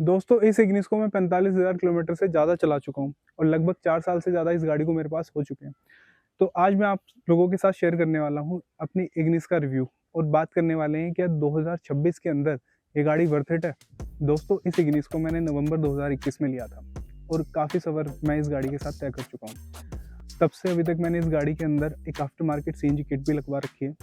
दोस्तों इस इग्निस को मैं 45,000 किलोमीटर से ज़्यादा चला चुका हूँ और लगभग 4 साल से ज़्यादा इस गाड़ी को मेरे पास हो चुके हैं। तो आज मैं आप लोगों के साथ शेयर करने वाला हूँ अपनी इग्निस का रिव्यू और बात करने वाले हैं क्या 2026 के अंदर ये गाड़ी वर्थ इट है। दोस्तों इस इग्निस को मैंने नवंबर 2021 में लिया था और काफ़ी सफ़र मैं इस गाड़ी के साथ तय कर चुका हूँ। तब से अभी तक मैंने इस गाड़ी के अंदर एक आफ्टर मार्केट सीएनजी किट भी लगवा रखी है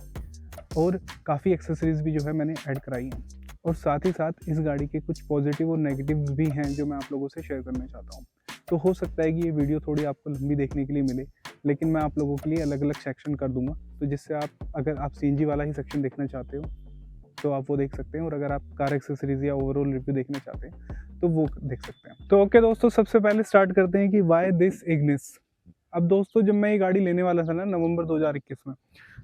और काफ़ी एक्सेसरीज भी जो है मैंने ऐड कराई हैं और साथ ही साथ इस गाड़ी के कुछ पॉजिटिव और नेगेटिव्स भी हैं जो मैं आप लोगों से शेयर करना चाहता हूँ। तो हो सकता है कि ये वीडियो थोड़ी आपको लंबी देखने के लिए मिले, लेकिन मैं आप लोगों के लिए अलग अलग सेक्शन कर दूंगा, तो जिससे आप अगर आप सीएनजी वाला ही सेक्शन देखना चाहते हो तो आप वो देख सकते हैं और अगर आप कार एक्सेसरीज या ओवरऑल रिव्यू देखना चाहते हैं तो वो देख सकते हैं। तो ओके दोस्तों, सबसे पहले स्टार्ट करते हैं कि वाई दिस इग्निस। अब दोस्तों जब मैं ये गाड़ी लेने वाला था ना नवंबर 2021 में,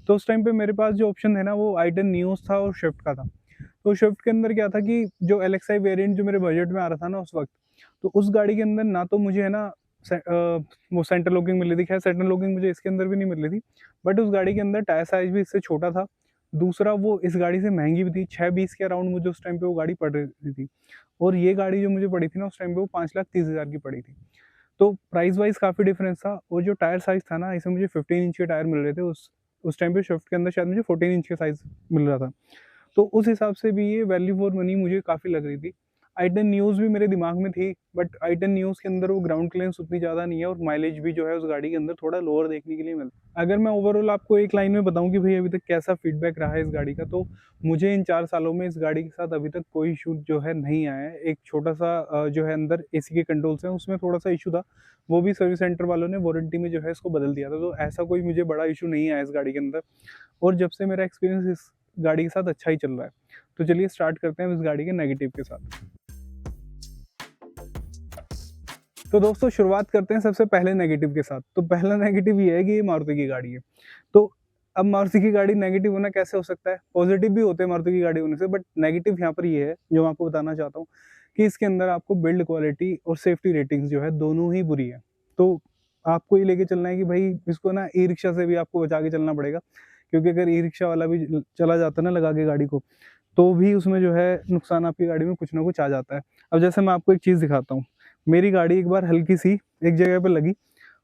तो उस टाइम पे मेरे पास जो ऑप्शन है ना वो i10 नियोस था और स्विफ्ट का था। तो स्विफ्ट के अंदर क्या था कि जो LXi वेरिएंट जो मेरे बजट में आ रहा था ना उस वक्त, तो उस गाड़ी के अंदर ना तो मुझे है ना वो सेंटर लॉकिंग मिल रही थी। खैर सेंटर लॉकिंग मुझे इसके अंदर भी नहीं मिल रही थी, बट उस गाड़ी के अंदर टायर साइज भी इससे छोटा था। दूसरा वो इस गाड़ी से महंगी भी थी, 620 के अराउंड मुझे उस टाइम पे वो गाड़ी पड़ रही थी और ये गाड़ी जो मुझे पड़ी थी ना उस टाइम पे वो 5,30,000 की पड़ी थी। तो प्राइस वाइज काफ़ी डिफरेंस था और जो टायर साइज था ना इसमें मुझे 15 इंच के टायर मिल रहे थे। उस टाइम पे स्विफ्ट के अंदर शायद मुझे 14 इंच के साइज मिल रहा था। तो उस हिसाब से भी ये वैल्यू फॉर मनी मुझे काफ़ी लग रही थी। i10 न्यूज़ भी मेरे दिमाग में थी, बट i10 न्यूज़ के अंदर वो ग्राउंड क्लियरेंस उतनी ज़्यादा नहीं है और माइलेज भी जो है उस गाड़ी के अंदर थोड़ा लोअर देखने के लिए मिलता है। अगर मैं ओवरऑल आपको एक लाइन में बताऊं कि भाई अभी तक कैसा फीडबैक रहा है इस गाड़ी का, तो मुझे इन 4 सालों में इस गाड़ी के साथ अभी तक कोई इशू जो है नहीं आया है। एक छोटा सा जो है अंदर एसी के कंट्रोल्स हैं उसमें थोड़ा सा इशू था, वो भी सर्विस सेंटर वालों ने वारंटी में जो है इसको बदल दिया था। तो ऐसा कोई मुझे बड़ा इशू नहीं आया इस गाड़ी के अंदर और जब से मेरा एक्सपीरियंस इस गाड़ी के साथ अच्छा ही चल रहा है। तो चलिए स्टार्ट करते हैं इस गाड़ी के नेगेटिव के साथ। तो दोस्तों शुरुआत करते हैं सबसे पहले नेगेटिव के साथ। तो पहला नेगेटिव ये है कि ये मारुति की गाड़ी है। तो अब मारुति की गाड़ी नेगेटिव होना कैसे हो सकता है? पॉजिटिव भी होते हैं मारुति की गाड़ी होने से, बट नेगेटिव यहाँ पर ये है जो मैं आपको बताना चाहता हूँ कि इसके अंदर आपको बिल्ड क्वालिटी और सेफ्टी रेटिंग्स जो है दोनों ही बुरी है। तो आपको ये लेके चलना है कि भाई इसको ना ई रिक्शा से भी आपको बचा के चलना पड़ेगा, क्योंकि अगर ई रिक्शा वाला भी चला जाता है ना लगा के गाड़ी को, तो भी उसमें जो है नुकसान आपकी गाड़ी में कुछ ना कुछ आ जाता है। अब जैसे मैं आपको एक चीज़ दिखाता हूँ, मेरी गाड़ी एक बार हल्की सी एक जगह पे लगी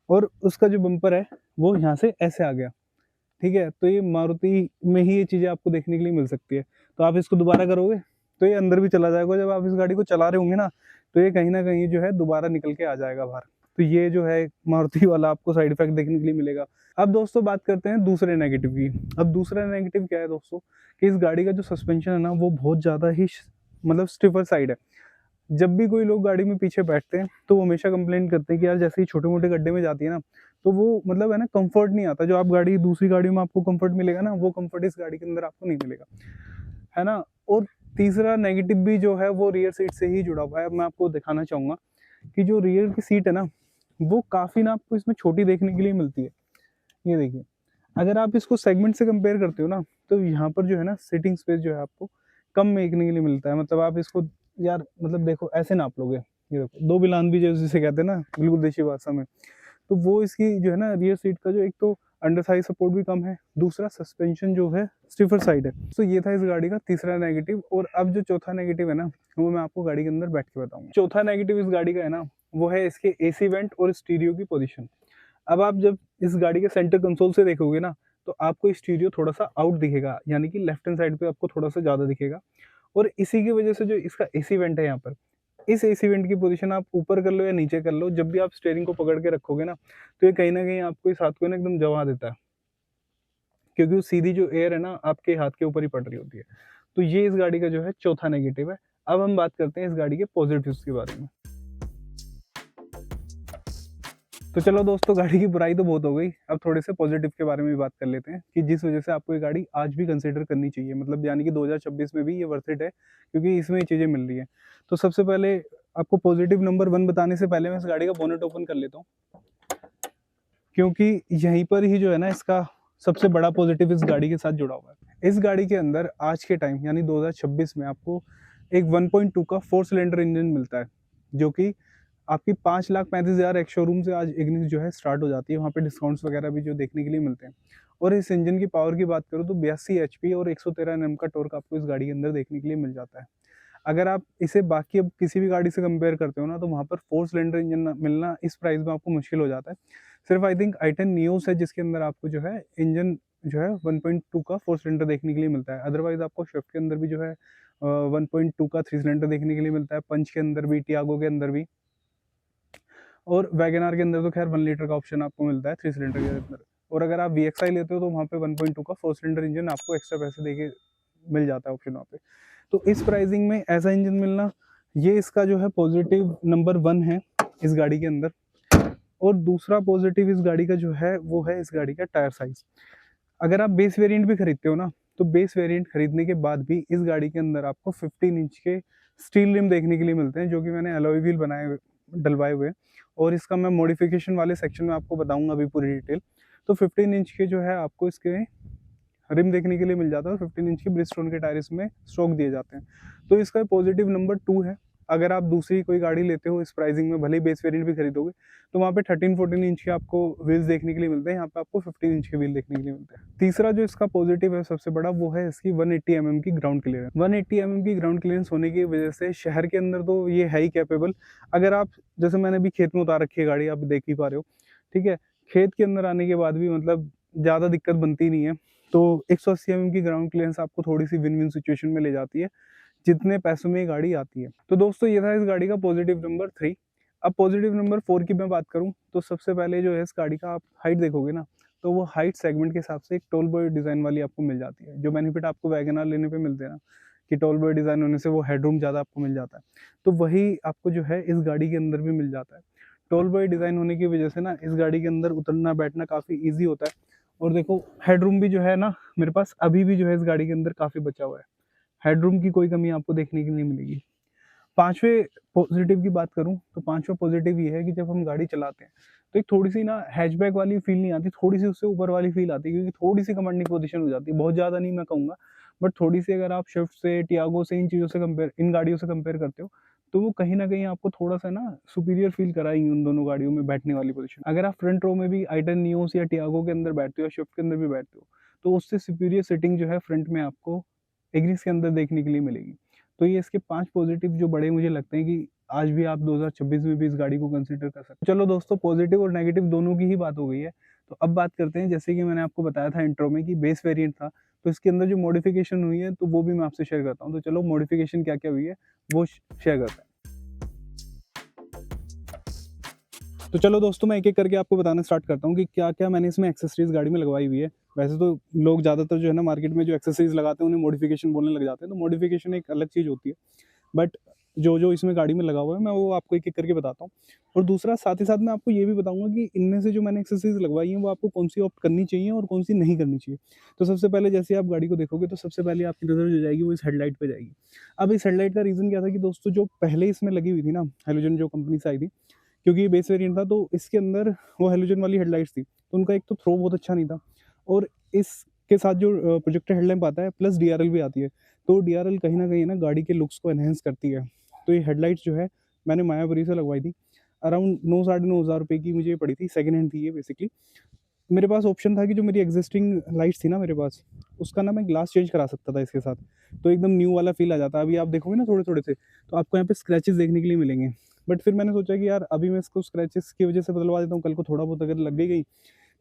और उसका जो बम्पर है वो यहाँ से ऐसे आ गया, ठीक है? तो ये मारुति में ही ये चीज़ें आपको देखने के लिए मिल सकती है। तो आप इसको दोबारा करोगे तो ये अंदर भी चला जाएगा। जब आप इस गाड़ी को चला रहे होंगे ना तो ये कहीं न कहीं जो है दोबारा निकल के आ जाएगा बाहर। तो ये जो है मारुति वाला आपको साइड इफेक्ट देखने के लिए मिलेगा। अब दोस्तों बात करते हैं दूसरे नेगेटिव की। अब दूसरा नेगेटिव क्या है दोस्तों, कि इस गाड़ी का जो सस्पेंशन है ना वो बहुत ज़्यादा ही मतलब स्टिफर साइड है। जब भी कोई लोग गाड़ी में पीछे बैठते हैं तो वो हमेशा कंप्लेन करते हैं कि यार जैसे ही छोटे-मोटे गड्ढे में जाती है ना, तो वो मतलब है ना कंफर्ट नहीं आता। जो आप गाड़ी दूसरी गाड़ियों में आपको कंफर्ट मिलेगा ना, वो कंफर्ट इस गाड़ी के अंदर आपको नहीं मिलेगा, है ना? और तीसरा नेगेटिव भी जो है वो रियर सीट से ही जुड़ा हुआ है। अब मैं आपको दिखाना चाहूँगा कि जो रियर की सीट है ना, वो काफ़ी ना आपको इसमें छोटी देखने के लिए मिलती है। ये देखिए, अगर आप इसको सेगमेंट से कंपेयर करते हो ना, तो यहाँ पर जो है ना सीटिंग स्पेस जो है आपको कम देखने के लिए मिलता है। मतलब आप इसको यार मतलब देखो ऐसे नाप लोगे, ये देखो 2 बिलान भी जिसे कहते हैं ना बिल्कुल देशी भाषा में, तो वो इसकी जो है ना रियर सीट का जो एक तो अंडर साइड सपोर्ट भी कम है, दूसरा सस्पेंशन जो है स्टिफर साइड है। तो ये था इस गाड़ी का तीसरा नेगेटिव। और अब जो चौथा नेगेटिव है ना, वो मैं आपको गाड़ी के अंदर बैठ के बताऊंगा। चौथा नेगेटिव इस गाड़ी का है ना, वो है इसके एसी वेंट और स्टीरियो की पोजीशन। अब आप जब इस गाड़ी के सेंटर कंसोल से देखोगे ना, तो आपको स्टीरियो थोड़ा सा आउट दिखेगा, यानी कि लेफ्ट हैंड साइड पे आपको थोड़ा सा ज़्यादा दिखेगा। और इसी की वजह से जो इसका एसी वेंट है यहाँ पर, इस एसी वेंट की पोजीशन आप ऊपर कर लो या नीचे कर लो, जब भी आप स्टीयरिंग को पकड़ के रखोगे ना, तो ये कहीं न कहीं आपको इस हाथ को ना एकदम जमा देता है, क्योंकि वो सीधी जो एयर है ना आपके हाथ के ऊपर ही पड़ रही होती है। तो ये इस गाड़ी का जो है चौथा नेगेटिव है। अब हम बात करते हैं इस गाड़ी के पॉजिटिव्स के बारे में। तो चलो दोस्तों, गाड़ी की बुराई तो बहुत हो गई, अब थोड़े से पॉजिटिव के बारे में भी बात कर लेते हैं कि जिस वजह से आपको ये गाड़ी आज भी कंसीडर करनी चाहिए, मतलब यानी कि 2026 में भी ये वर्थ इट है, क्योंकि इसमें ये चीज़ें मिल रही हैं। तो सबसे पहले आपको पॉजिटिव नंबर 1 बताने से पहले मैं इस गाड़ी का बोनेट ओपन कर लेता हूँ, क्योंकि यहीं पर ही जो है ना इसका सबसे बड़ा पॉजिटिव इस गाड़ी के साथ जुड़ा हुआ है। इस गाड़ी के अंदर आज के टाइम यानी 2026 में आपको एक 1.2 का 4 सिलेंडर इंजन मिलता है, जो कि आपकी 5,35,000 एक शोरूम से आज इग्निस जो है स्टार्ट हो जाती है। वहाँ पे डिस्काउंट्स वगैरह भी जो देखने के लिए मिलते हैं। और इस इंजन की पावर की बात करूँ तो 82 एचपी और 113 एनएम का टॉर्क आपको इस गाड़ी के अंदर देखने के लिए मिल जाता है। अगर आप इसे बाकी अब किसी भी गाड़ी से कंपेयर करते हो ना, तो वहाँ पर 4 सिलेंडर इंजन मिलना इस प्राइस में आपको मुश्किल हो जाता है। सिर्फ आई थिंक i10 नियोस है जिसके अंदर आपको जो है इंजन जो है 1.2 का 4 सिलेंडर देखने के लिए मिलता है। अदरवाइज़ आपको स्विफ्ट के अंदर भी जो है 1.2 का 3 सिलेंडर देखने के लिए मिलता है, पंच के अंदर भी, टियागो के अंदर भी, और वैगन आर के अंदर तो खैर 1 लीटर का ऑप्शन आपको मिलता है 3 सिलेंडर के अंदर। और अगर आप VXI लेते हो तो वहाँ पे 1.2 का 4 सिलेंडर इंजन आपको एक्स्ट्रा पैसे देके मिल जाता है ऑप्शन वहाँ पे। तो इस प्राइसिंग में ऐसा इंजन मिलना, ये इसका जो है पॉजिटिव नंबर 1 है इस गाड़ी के अंदर। और दूसरा पॉजिटिव इस गाड़ी का जो है वो है इस गाड़ी का टायर साइज। अगर आप बेस वेरिएंट भी खरीदते हो ना, तो बेस वेरिएंट खरीदने के बाद भी इस गाड़ी के अंदर आपको 15 इंच के स्टील रिम देखने के लिए मिलते हैं, जो कि मैंने अलॉय व्हील बनाए हुए डलवाए हुए हैं, और इसका मैं मॉडिफिकेशन वाले सेक्शन में आपको बताऊंगा अभी पूरी डिटेल। तो 15 इंच के जो है आपको इसके रिम देखने के लिए मिल जाता है, और 15 इंच के ब्रिजस्टोन के टायर इसमें स्टॉक दिए जाते हैं। तो इसका पॉजिटिव नंबर 2 है। अगर आप दूसरी कोई गाड़ी लेते हो इस प्राइसिंग में, भले ही बेस वेरिएंट भी खरीदोगे, तो वहाँ पे 13-14 इंच के आपको व्हील्स देखने के लिए मिलते हैं, यहाँ पे आपको 15 इंच के व्हील देखने के लिए मिलते हैं। तीसरा जो इसका पॉजिटिव है सबसे बड़ा, वो है इसकी 180 mm की ग्राउंड क्लियरेंस। 180 mm की ग्राउंड क्लियरेंस होने की वजह से शहर के अंदर तो ये है ही कैपेबल। अगर आप, जैसे मैंने अभी खेत में उतार रखी है गाड़ी, आप देख ही पा रहे हो, ठीक है, खेत के अंदर आने के बाद भी मतलब ज़्यादा दिक्कत बनती नहीं है। तो 180 mm की ग्राउंड क्लियरेंस आपको थोड़ी सी विन विन सिचुएशन में ले जाती है, जितने पैसों में ये गाड़ी आती है। तो दोस्तों ये था इस गाड़ी का पॉजिटिव नंबर 3। अब पॉजिटिव नंबर 4 की मैं बात करूं, तो सबसे पहले जो है इस गाड़ी का आप हाइट देखोगे ना, तो वो हाइट सेगमेंट के हिसाब से एक टॉल बॉय डिज़ाइन वाली आपको मिल जाती है। जो बेनिफिट आपको वैगन आर लेने पे मिलते हैं ना, कि टॉल बॉय डिज़ाइन होने से वो हेडरूम ज़्यादा आपको मिल जाता है, तो वही आपको जो है इस गाड़ी के अंदर भी मिल जाता है। टॉल बॉय डिज़ाइन होने की वजह से ना इस गाड़ी के अंदर उतरना बैठना काफ़ी ईजी होता है। और देखो हेडरूम भी जो है ना, मेरे पास अभी भी जो है इस गाड़ी के अंदर काफ़ी बचा हुआ है। हेडरूम की कोई कमी आपको देखने की नहीं मिलेगी। पाँचवें पॉजिटिव की बात करूँ, तो पाँचवा पॉजिटिव ये है कि जब हम गाड़ी चलाते हैं, तो एक थोड़ी-सी ना हैचबैक वाली फ़ील नहीं आती, थोड़ी-सी उससे ऊपर वाली फ़ील आती है, क्योंकि थोड़ी-सी कमांडिंग पोज़ीशन हो जाती है। बहुत ज़्यादा नहीं मैं कहूँगा, बट थोड़ी-सी अगर आप स्विफ्ट से, टियागो से, इन चीज़ों से कंपेयर, इन गाड़ियों से कंपेयर करते हो, तो वो कहीं न कहीं आपको थोड़ा-सा ना सुपीरियर फ़ील कराएँगी उन दोनों गाड़ियों में बैठने वाली पोज़ीशन। अगर आप फ्रंट रो में भी i10 नियोस या टियागो के अंदर बैठते हो या स्विफ्ट के अंदर भी बैठते हो, तो उससे सुपीरियर सीटिंग जो है फ्रंट में आपको एग्रिस के अंदर देखने के लिए मिलेगी। तो ये इसके 5 पॉजिटिव जो बड़े मुझे लगते हैं कि आज भी आप 2026 में भी इस गाड़ी को कंसीडर कर सकते हो। चलो दोस्तों, पॉजिटिव और नेगेटिव दोनों की ही बात हो गई है। तो अब बात करते हैं, जैसे कि मैंने आपको बताया था इंट्रो में कि बेस वेरिएंट था, तो इसके अंदर जो मॉडिफिकेशन हुई है तो वो भी मैं आपसे शेयर करता हूँ। तो चलो मॉडिफिकेशन क्या-क्या हुई है वो शेयर करते हैं। तो चलो दोस्तों, मैं एक-एक करके आपको बताना स्टार्ट करता हूँ कि क्या-क्या मैंने इसमें एक्सेसरीज़ गाड़ी में लगवाई हुई है। वैसे तो लोग ज़्यादातर जो है ना मार्केट में जो एक्सेसरीज़ लगाते हैं उन्हें मॉडिफिकेशन बोलने लग जाते हैं, तो मॉडिफिकेशन एक अलग चीज़ होती है। बट जो इसमें गाड़ी में लगा हुआ है मैं वो आपको एक-एक करके बताता हूँ। और दूसरा साथ ही साथ मैं आपको ये भी बताऊँगा कि इनमें से जो मैंने एक्सेसरीज़ लगवाई हैं वो आपको कौन-सी ऑप्ट करनी चाहिए और कौन-सी नहीं करनी चाहिए। तो सबसे पहले जैसे आप गाड़ी को देखोगे तो सबसे पहले आपकी नज़र जो जाएगी वो इस हेडलाइट पे जाएगी। अब इस हेडलाइट का रीज़न क्या था कि दोस्तों, जो पहले इसमें लगी हुई थी ना हैलोजन, जो कंपनी से आई थी, क्योंकि ये बेस वेरिएंट था, तो इसके अंदर वो हैलोजन वाली हेडलाइट्स थी, तो उनका एक तो थ्रो बहुत अच्छा नहीं था, और इसके साथ जो प्रोजेक्टर हेडलैम्प आता है प्लस डीआरएल भी आती है, तो डीआरएल कहीं न कहीं ना गाड़ी के लुक्स को एनहांस करती है। तो ये हेडलाइट्स जो है मैंने मायापुरी से लगवाई थी। अराउंड 9 साढ़े 9 हज़ार रुपए की मुझे ये पड़ी थी, सेकंड हैंड थी ये बेसिकली। मेरे पास ऑप्शन था कि जो मेरी एक्जिस्टिंग लाइट्स थी ना मेरे पास, उसका ना मैं ग्लास चेंज करा सकता था इसके साथ, तो एकदम न्यू वाला फ़ील आ जाता। अभी आप देखोगे ना थोड़े-थोड़े से, तो आपको यहाँ पे स्क्रैचेस देखने के लिए मिलेंगे। बट फिर मैंने सोचा कि यार अभी मैं इसको स्क्रैचेस की वजह से बदलवा देता हूँ, कल को थोड़ा बहुत अगर लग भी गई,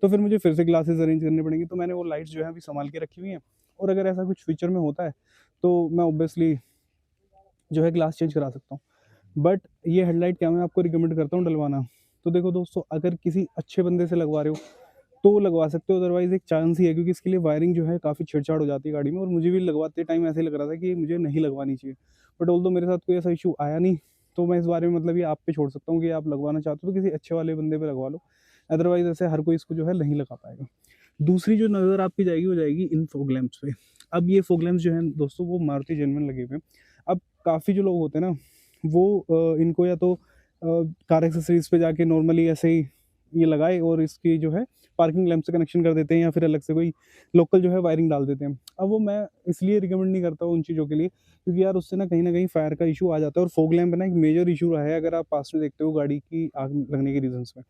तो फिर मुझे फिर से ग्लासेस अरेंज करने पड़ेंगे। तो मैंने वो लाइट्स जो है अभी सँभाल के रखी हुई हैं, और अगर ऐसा कुछ फ्यूचर में होता है, तो मैं ऑब्वियसली जो है ग्लास चेंज करा सकता हूँ। बट ये हेडलाइट क्या मैं आपको रिकमेंड करता हूँ डलवाना। तो देखो दोस्तों, अगर किसी अच्छे बंदे से लगवा रहे हो तो लगवा सकते हो, अदरवाइज़ एक चांस ही है, क्योंकि इसके लिए वायरिंग जो है काफ़ी छेड़छाड़ हो जाती है गाड़ी में, और मुझे भी लगवाते टाइम ऐसे ही लग रहा था कि मुझे नहीं लगवानी चाहिए। बट ऑल्दो मेरे साथ कोई ऐसा इश्यू आया नहीं, तो मैं इस बारे में मतलब ये आप पे छोड़ सकता हूँ कि आप लगवाना चाहते हो तो किसी अच्छे वाले बंदे पे लगवा लो। अदरवाइज़ ऐसे हर कोई इसको जो है नहीं लगा पाएगा। दूसरी जो नज़र आपकी जाएगी वो जाएगी इन फॉग लैंप्स पे। अब ये फॉग लैंप्स जो हैं दोस्तों, वो मारुति जेन्युइन लगे हुए हैं। अब काफ़ी जो लोग होते हैं ना, वो इनको या तो कार एक्सेसरीज़ पे जाके नॉर्मली ऐसे ही ये लगाए और इसकी जो है पार्किंग लैंप से कनेक्शन कर देते हैं, या फिर अलग से कोई लोकल जो है वायरिंग डाल देते हैं। अब वो मैं इसलिए रिकमेंड नहीं करता हूँ उन चीज़ों के लिए, क्योंकि यार उससे ना कहीं न कहीं फायर का इश्यू आ जाता है, और फॉग लैंप ना एक मेजर इश्यू रहा है अगर आप पास्ट में देखते हो गाड़ी की आग लगने के रीज़न्स में।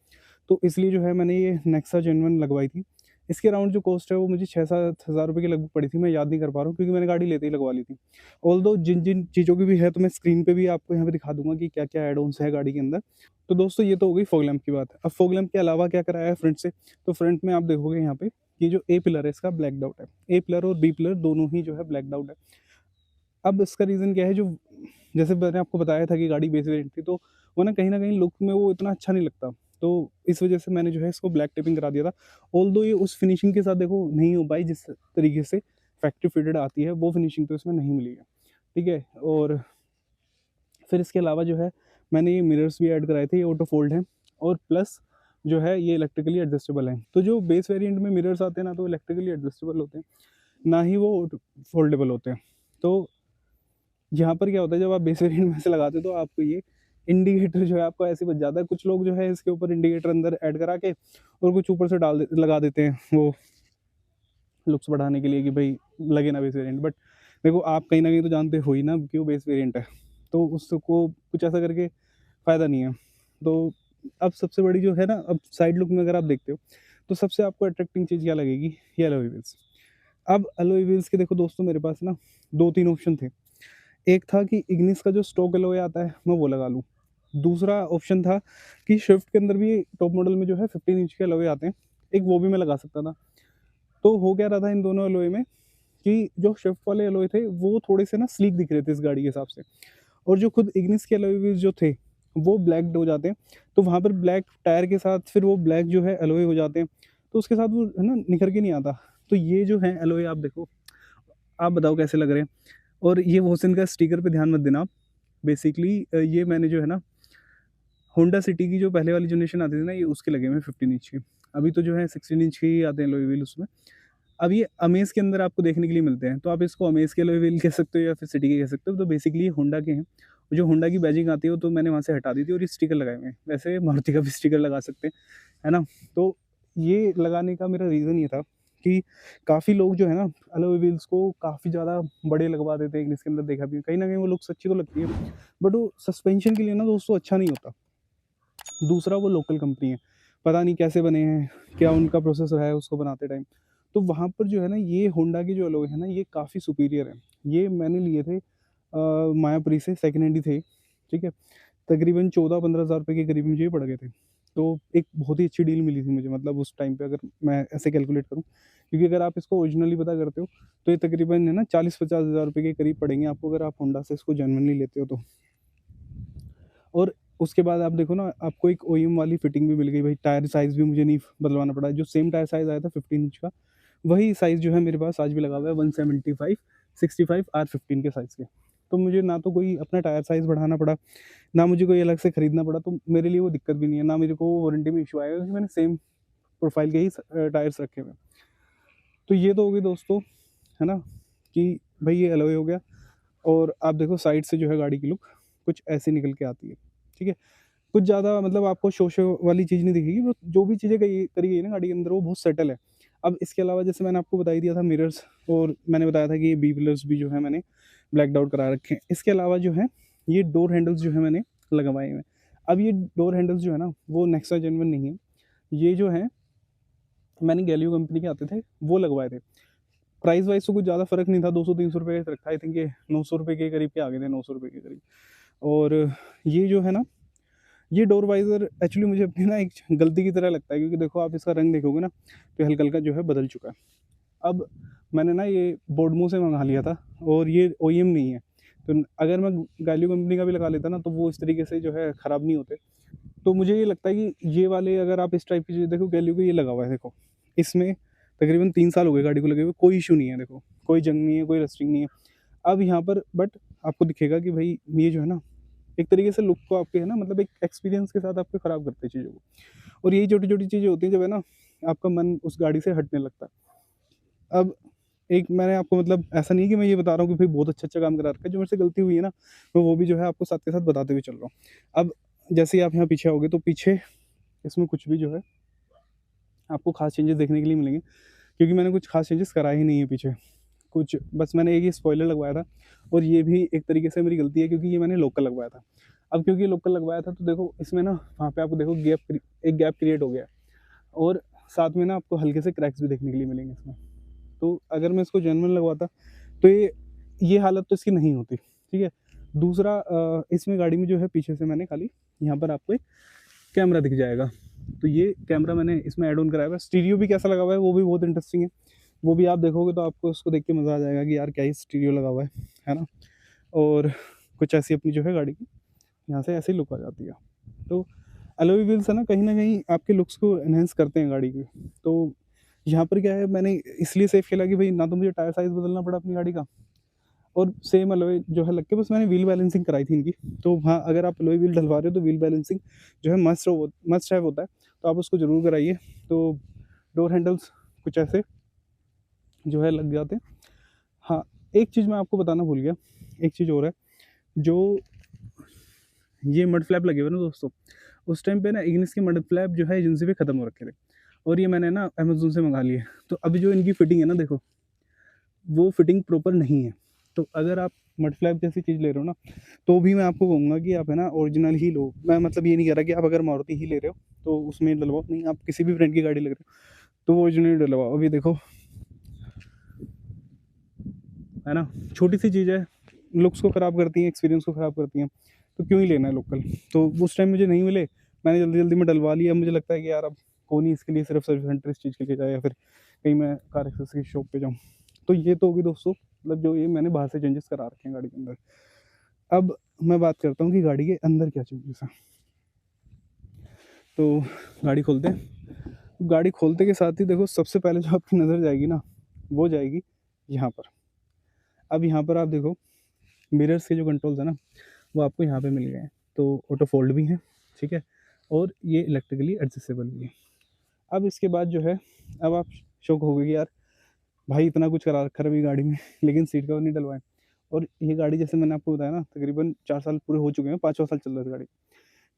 तो इसलिए जो है मैंने ये नेक्सा जेन्युइन लगवाई थी। इसके अराउंड जो कॉस्ट है वो मुझे 6-7 हज़ार रुपये की लगभग पड़ी थी, मैं याद नहीं कर पा रहा हूँ क्योंकि मैंने गाड़ी लेते ही लगवा ली थी। ऑल्दो जिन-जिन चीज़ों की भी है तो मैं स्क्रीन पे भी आपको यहाँ पे दिखा दूँगा कि क्या-क्या ऐड ऑन्स है गाड़ी के अंदर। तो दोस्तों ये तो हो गई फॉग लैंप की बात। अब फॉग लैंप के अलावा क्या कराया है फ्रंट से, तो फ्रंट में आप देखोगे यहाँ पे ये जो ए पिलर है इसका ब्लैक्ड आउट है। ए पिलर और बी पिलर दोनों ही जो है ब्लैक्ड आउट है। अब इसका रीज़न क्या है, जो जैसे मैंने आपको बताया था कि गाड़ी बेस वेरिएंट थी, तो वो ना कहीं न कहीं लुक में वो इतना अच्छा नहीं लगता। तो इस वज़ह से मैंने जो है इसको ब्लैक टेपिंग करा दिया था। ऑल्दो ये उस फिनिशिंग के साथ देखो नहीं हो पाई जिस तरीके से फैक्ट्री फिटेड आती है, वो फिनिशिंग तो इसमें नहीं मिली है। ठीक है? और फिर इसके अलावा जो है मैंने ये मिरर्स भी ऐड कराए थे, ये ऑटो फ़ोल्ड हैं और प्लस जो है ये इलेक्ट्रिकली एडजस्टेबल हैं। तो जो बेस वेरिएंट में मिरर्स आते हैं ना, तो इलेक्ट्रिकली एडजस्टेबल होते हैं, ना ही वो फ़ोल्डेबल होते हैं। तो यहाँ पर क्या होता है, जब आप बेस वेरिएंट में से लगाते हो तो आपको ये इंडिकेटर जो है आपको ऐसे बच जाता है। कुछ लोग जो है इसके ऊपर इंडिकेटर अंदर ऐड करा के और कुछ ऊपर से लगा देते हैं वो लुक्स बढ़ाने के लिए कि भाई लगे ना बेस वेरिएंट। बट देखो आप कहीं न कहीं तो जानते हो ही ना कि वो बेस वेरिएंट है, तो उसको कुछ ऐसा करके फ़ायदा नहीं है। तो अब सबसे बड़ी जो है ना, अब साइड लुक में अगर आप देखते हो, तो सबसे आपको अट्रैक्टिंग चीज़ क्या लगेगी? ये एलॉय व्हील्स। अब एलॉय व्हील्स के देखो दोस्तों मेरे पास ना 2-3 ऑप्शन थे। एक था कि इग्निस का जो स्टॉक एलॉय आता है मैं वो लगा लूँ। दूसरा ऑप्शन था कि स्विफ्ट के अंदर भी टॉप मॉडल में जो है 15 इंच के एलॉय आते हैं, एक वो भी मैं लगा सकता था। तो हो क्या रहा था इन दोनों एलॉय में कि जो स्विफ्ट वाले एलॉय थे वो थोड़े से ना स्लीक दिख रहे थे इस गाड़ी के हिसाब से, और जो खुद इग्निस के एलॉय व्हील्स जो थे वो ब्लैक्ड हो जाते हैं। तो वहाँ पर ब्लैक टायर के साथ फिर वो ब्लैक जो है एलॉय हो जाते हैं, तो उसके साथ वो है ना निखर के नहीं आता। तो ये जो है एलॉय आप देखो, आप बताओ कैसे लग रहे हैं? और ये वोसन का स्टिकर पे ध्यान मत देना आप। बेसिकली ये मैंने जो है ना होंडा सिटी की जो पहले वाली जनरेशन आती थी ना, ये उसके लगे हुए हैं 15 इंच के। अभी तो जो है 16 इंच के ही आते हैं एलॉय व्हील उसमें। अब ये अमेज़ के अंदर आपको देखने के लिए मिलते हैं, तो आप इसको अमेज़ के एलॉय व्हील कह सकते हो या फिर सिटी के कह सकते हो। तो बेसिकली ये होंडा के हैं। जो होंडा की बैजिंग आती है वो तो मैंने वहाँ से हटा दी थी और ये स्टिकर लगाए हुए हैं। वैसे मारुति का भी स्टिकर लगा सकते हैं, है ना? तो ये लगाने का मेरा रीज़न ये था कि काफ़ी लोग जो है ना एलॉय व्हील्स को काफ़ी ज़्यादा बड़े लगवा देते हैं, इसके अंदर देखा भी है। कहीं न कहीं वो लुक्स अच्छी तो लगती है, बट वो सस्पेंशन के लिए ना दोस्तों अच्छा नहीं होता। दूसरा वो लोकल कंपनी है, पता नहीं कैसे बने हैं, क्या उनका प्रोसेस रहा है उसको बनाते टाइम। तो वहाँ पर जो है ना ये होंडा के जो एलॉय है ना ये काफ़ी सुपीरियर है। ये मैंने लिए थे मायापुरी से, सेकंड हैंड ही थे, ठीक है? तकरीबन 14-15 हज़ार रुपए के करीब मुझे ये पड़ गए थे। तो एक बहुत ही अच्छी डील मिली थी मुझे, मतलब उस टाइम पे अगर मैं ऐसे कैलकुलेट करूँ। क्योंकि अगर आप इसको ओरिजिनली पता करते हो, तो ये तकरीबन है ना 40-50 हज़ार रुपए के करीब पड़ेंगे आपको अगर आप होंडा से इसको जेन्युइनली लेते हो तो। और उसके बाद आप देखो ना आपको एक ओईएम वाली फिटिंग भी मिल गई भाई, टायर साइज़ भी मुझे नहीं बदलवाना पड़ा। जो सेम टायर साइज़ आया था 15 इंच का, वही साइज़ जो है मेरे पास आज भी लगा हुआ है 175 65 R15 के साइज़ के। तो मुझे ना तो कोई अपना टायर साइज़ बढ़ाना पड़ा, ना मुझे कोई अलग से खरीदना पड़ा, तो मेरे लिए वो दिक्कत भी नहीं है, ना मेरे को वारंटी में इश्यू आएगा क्योंकि मैंने सेम प्रोफ़ाइल के ही टायर्स रखे हुए हैं। तो ये तो हो गई दोस्तों, है ना? कि भाई ये एलॉय हो गया। और आप देखो साइड से जो है गाड़ी की लुक कुछ ऐसी निकल के आती है, ठीक है? कुछ ज़्यादा मतलब आपको शो-शो वाली चीज़ नहीं दिखेगी, वो जो भी चीज़ें करी गई है ना गाड़ी के अंदर वो बहुत सेटल है। अब इसके अलावा जैसे मैंने आपको बता ही दिया था मिरर्स, और मैंने बताया था कि ये बी पिलर्स भी जो है मैंने ब्लैक्ड आउट करा रखे हैं। इसके अलावा जो है ये डोर हैंडल्स जो है मैंने लगवाए हुए हैं। अब ये डोर हैंडल्स जो है ना वो नेक्सा जेन्युइन नहीं है। ये जो हैं मैंने गैलियो कंपनी के आते थे, वो लगवाए थे। प्राइस वाइज़ तो कुछ ज़्यादा फ़र्क नहीं था, 200-300 रुपए का रखा, आई थिंक ये 900 रुपए के करीब के आ गए थे, 900 रुपए के करीब। और ये जो है ना, ये डोर वाइज़र एक्चुअली मुझे अपनी ना एक गलती की तरह लगता है, क्योंकि देखो आप इसका रंग देखोगे ना, तो हल्का-हल्का जो है बदल चुका है। अब मैंने ना ये बोडमो से मँगा लिया था और ये ओईएम नहीं है, तो अगर मैं गैलियो कंपनी का भी लगा लेता ना, तो वो इस तरीके से जो है खराब नहीं होते। तो मुझे ये लगता है कि ये वाले अगर आप इस टाइप की चीज़ें देखो, गैलियो का ये लगा हुआ है देखो, इसमें तकरीबन 3 साल हो गए गाड़ी को लगे हुए, कोई इश्यू नहीं है देखो, कोई जंग नहीं है, कोई रस्टिंग नहीं है। अब यहाँ पर बट आपको दिखेगा कि भाई ये जो है ना, एक तरीके से लुक को आपके है ना, मतलब एक एक्सपीरियंस के साथ आपके खराब करते हैं चीज़ों को। और यही छोटी-छोटी चीज़ें होती हैं जब है ना, आपका मन उस गाड़ी से हटने लगता है। अब एक मैंने आपको मतलब ऐसा नहीं है कि मैं ये बता रहा हूँ कि भाई बहुत अच्छा-अच्छा काम करा रखा है, जो मेरे से गलती हुई है ना, मैं वो भी जो है आपको साथ के साथ बताते हुए चल रहा हूँ। अब जैसे ही आप यहाँ पीछे आओगे, तो पीछे इसमें कुछ भी जो है आपको ख़ास चेंजेस देखने के लिए मिलेंगे, क्योंकि मैंने कुछ ख़ास चेंजेस कराए ही नहीं है पीछे। कुछ बस मैंने एक ही स्पॉइलर लगवाया था, और ये भी एक तरीके से मेरी गलती है क्योंकि ये मैंने लोकल लगवाया था। अब क्योंकि लोकल लगवाया था तो देखो इसमें ना वहाँ पे आपको देखो एक गैप क्रिएट हो गया है। और साथ में ना आपको हल्के से क्रैक्स भी देखने के लिए मिलेंगे इसमें। तो अगर मैं इसको जेन्युइन लगवाता तो ये हालत तो इसकी नहीं होती, ठीक है। दूसरा इसमें गाड़ी में जो है पीछे से मैंने खाली यहाँ पर आपको एक कैमरा दिख जाएगा, तो ये कैमरा मैंने इसमें ऐड ऑन कराया हुआ है। स्टीरियो भी कैसा लगा हुआ है वो भी बहुत इंटरेस्टिंग है, वो भी आप देखोगे तो आपको उसको देख के मज़ा आ जाएगा कि यार क्या ही स्टीरियो लगा हुआ है ना। और कुछ ऐसी अपनी जो है गाड़ी की यहाँ से ऐसे ही लुक आ जाती है। तो एलॉय व्हील्स है ना, कहीं न कहीं आपके लुक्स को एनहांस करते हैं गाड़ी के। तो यहाँ पर क्या है, मैंने इसलिए सेव खेला कि भाई ना तो मुझे टायर साइज़ बदलना पड़ा अपनी गाड़ी का, और सेम एलॉय जो है लग के बस मैंने व्हील बैलेंसिंग कराई थी इनकी। तो हाँ, अगर आप एलॉय व्हील डलवा रहे हो तो व्हील बैलेंसिंग जो है मस्ट हैव होता है, तो आप उसको ज़रूर कराइए। तो डोर हैंडल्स कुछ ऐसे जो है लग जाते हैं। हाँ, एक चीज़ मैं आपको बताना भूल गया, एक चीज़ और है, जो ये मड फ्लैप लगे हुए ना दोस्तों, उस टाइम पे ना इग्निस के मड फ्लैप जो है एजेंसी पे ख़त्म हो रखे थे, और ये मैंने ना अमेज़न से मंगा लिए। तो अभी जो इनकी फिटिंग है ना देखो, वो फिटिंग प्रॉपर नहीं है। तो अगर आप मड फ्लैप जैसी चीज़ ले रहे हो ना, तो भी मैं आपको कहूँगा कि आप है ना ओरिजिनल ही लो। मैं मतलब ये नहीं कह रहा कि आप अगर मारुति ही ले रहे हो तो उसमें डलवाओ, नहीं, आप किसी भी ब्रांड की गाड़ी ले रहे हो तो वो ओरिजिनल डलवाओ। अभी देखो, है ना, छोटी सी चीज़ है, लुक्स को ख़राब करती हैं, एक्सपीरियंस को ख़राब करती हैं, तो क्यों ही लेना है लोकल। तो उस टाइम मुझे नहीं मिले, मैंने जल्दी जल्दी में डलवा लिया। मुझे लगता है कि यार अब कौन ही इसके लिए सिर्फ सर्विस सेंटर इस चीज़ के लिए जाए, या फिर कहीं मैं कार एक्सेसरी शॉप पे जाऊँ। तो ये तो होगी दोस्तों, मतलब जो ये मैंने बाहर से चेंजेस करा रखे हैं गाड़ी के अंदर। अब मैं बात करता हूँ कि गाड़ी के अंदर क्या चेंजेस हैं। तो गाड़ी खोलते हैं, गाड़ी खोलते के साथ ही देखो सबसे पहले जो आपकी नज़र जाएगी ना, वो जाएगी यहाँ पर। अब यहाँ पर आप देखो, मिरर्स के जो कंट्रोल्स है ना, वो आपको यहाँ पे मिल गए हैं। तो ऑटो फोल्ड भी है, ठीक है, और ये इलेक्ट्रिकली एडजस्टेबल भी है। अब इसके बाद जो है, अब आप शौक हो गए कि यार भाई इतना कुछ करा रखा है अभी गाड़ी में लेकिन सीट कवर नहीं डलवाए। और ये गाड़ी जैसे मैंने आपको बताया ना, तकरीबन 4 साल पूरे हो चुके हैं, 5वां साल चल रहा है गाड़ी,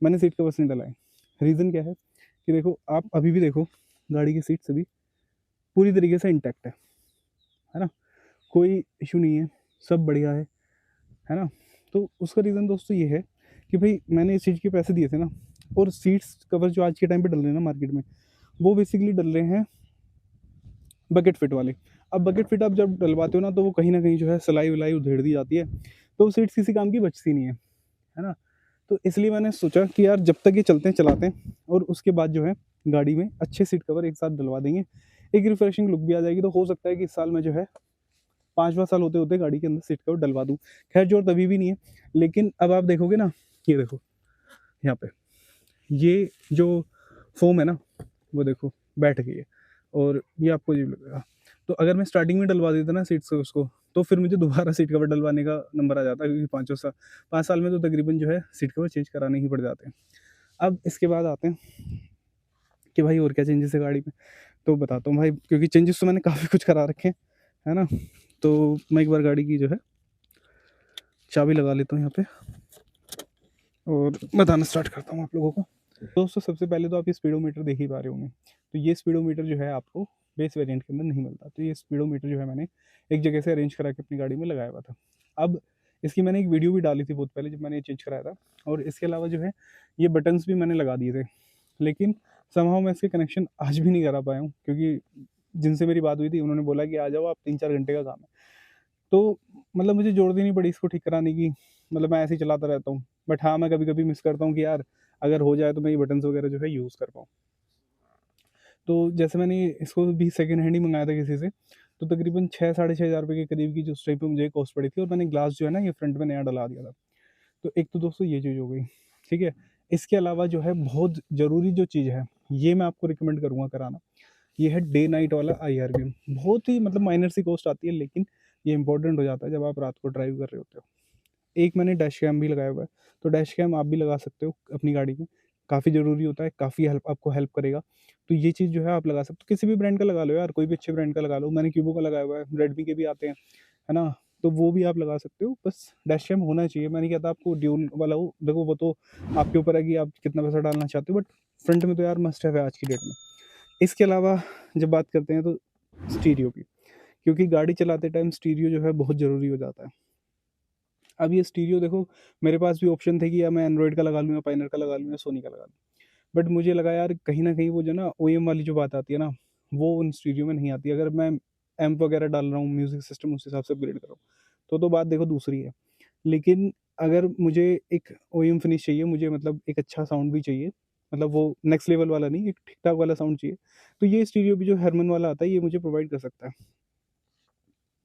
मैंने सीट कवर्स नहीं डलाए। रीज़न क्या है कि देखो, आप अभी भी देखो गाड़ी की सीट्स अभी पूरी तरीके से इंटैक्ट है ना, कोई इशू नहीं है, सब बढ़िया है ना। तो उसका रीज़न दोस्तों ये है कि भाई मैंने इस चीज़ के पैसे दिए थे ना, और सीट्स कवर जो आज के टाइम पे डल रहे हैं ना मार्केट में, वो बेसिकली डल रहे हैं बकेट फिट वाले। अब बकेट फिट आप जब डलवाते हो ना, तो वो कहीं न कहीं जो है सिलाई-विलाई उधेड़ दी जाती है, तो वो सीट्स किसी काम की बचती नहीं है ना? तो इसलिए मैंने सोचा कि यार जब तक ये चलते हैं चलाते हैं, और उसके बाद जो है गाड़ी में अच्छे सीट कवर एक साथ डलवा देंगे, एक रिफ्रेशिंग लुक भी आ जाएगी। तो हो सकता है कि इस साल में जो है 5वां साल होते-होते गाड़ी के अंदर सीट कवर डलवा दूँ। खैर ज़ोर तभी भी नहीं है, लेकिन अब आप देखोगे ना, ये देखो यहाँ पे, ये जो फ़ोम है ना, वो देखो बैठ गई है, और ये आपको अजीब लगेगा। तो अगर मैं स्टार्टिंग में डलवा देता ना सीट्स उसको, तो फिर मुझे दोबारा सीट कवर डलवाने का नंबर आ जाता, क्योंकि 5 साल में तो तकरीबन जो है सीट कवर चेंज कराने ही पड़ जाते हैं। अब इसके बाद आते हैं कि भाई और क्या चेंजेस है गाड़ी में, तो बताता हूँ भाई, क्योंकि चेंजेस तो मैंने काफ़ी कुछ करा रखे हैं, है ना। तो मैं एक बार गाड़ी की जो है चाबी लगा लेता हूँ यहाँ पे, और बताना स्टार्ट करता हूँ आप लोगों को। दोस्तों सबसे पहले तो आप ये स्पीडोमीटर देख ही पा रहे होंगे। तो ये स्पीडोमीटर जो है आपको बेस वेरिएंट के अंदर नहीं मिलता। तो ये स्पीडोमीटर जो है मैंने एक जगह से अरेंज करा के अपनी गाड़ी में लगाया हुआ था। अब इसकी मैंने एक वीडियो भी डाली थी बहुत पहले, जब मैंने ये चेंज कराया था। और इसके अलावा जो है ये बटन्स भी मैंने लगा दिए थे, लेकिन समहाउ मैं इसके कनेक्शन आज भी नहीं करा पाया हूँ, क्योंकि जिनसे मेरी बात हुई थी उन्होंने बोला कि आ जाओ आप, 3-4 घंटे का काम है। तो मतलब मुझे ज़रूरत ही नहीं पड़ी इसको ठीक कराने की, मतलब मैं ऐसे ही चलाता रहता हूँ। बट हाँ, मैं कभी-कभी मिस करता हूँ कि यार अगर हो जाए तो मैं ये बटन्स वगैरह जो है यूज़ कर पाऊँ। तो जैसे मैंने इसको भी सेकंड हैंड ही मँगाया था किसी से, तो तकरीबन 6 साढ़े 6 हज़ार रुपए के करीब की जो उस टाइम पे मुझे कॉस्ट पड़ी थी, और मैंने ग्लास जो है ना ये फ्रंट में नया डला दिया था। तो एक तो दोस्तों ये चीज़ हो गई, ठीक है? इसके अलावा जो है बहुत ज़रूरी जो चीज़ है, ये मैं आपको रिकमेंड करूँगा कराना, ये है डे नाइट वाला आईआरबीएम। बहुत ही मतलब माइनर सी कॉस्ट आती है, लेकिन ये इम्पोर्टेंट हो जाता है जब आप रात को ड्राइव कर रहे होते हो। एक मैंने डैश कैम भी लगाया हुआ है, तो डैश कैम आप भी लगा सकते हो अपनी गाड़ी में, काफ़ी ज़रूरी होता है, काफ़ी आपको हेल्प करेगा। तो ये चीज़ जो है आप लगा सकते हो, किसी भी ब्रांड का लगा लो यार, कोई भी अच्छे ब्रांड का लगा लो। मैंने क्यूबो का लगाया हुआ है, रेडमी के भी आते हैं, है ना? तो वो भी आप लगा सकते हो, बस डैश कैम होना चाहिए। मैं नहीं कहता आपको ड्यूल वाला हो, देखो वो तो आपके ऊपर है कि आप कितना पैसा डालना चाहते हो, बट फ्रंट में तो यार मस्ट हैव है आज की डेट में। इसके अलावा जब बात करते हैं तो स्टीरियो की, क्योंकि गाड़ी चलाते टाइम स्टीरियो जो है बहुत ज़रूरी हो जाता है। अब ये स्टीरियो देखो, मेरे पास भी ऑप्शन थे कि या मैं एंड्रॉइड का लगा लूँ, या पायनर का लगा लूँ, या सोनी का लगा लूँ। बट मुझे लगा यार कहीं न कहीं वो जो ना ओईएम वाली जो बात आती है ना, वो उन स्टीरियो में नहीं आती। अगर मैं एम्प वगैरह डाल रहा हूँ, म्यूज़िक सिस्टम उस हिसाब से अपग्रेड कर रहा हूँ, तो बात देखो दूसरी है। लेकिन अगर मुझे एक ओईएम फिनिश चाहिए, मुझे मतलब एक अच्छा साउंड भी चाहिए, मतलब वो नेक्स्ट लेवल वाला नहीं, एक ठीक-ठाक वाला साउंड चाहिए, तो ये स्टीरियो भी जो हरमन वाला आता है, ये मुझे प्रोवाइड कर सकता है।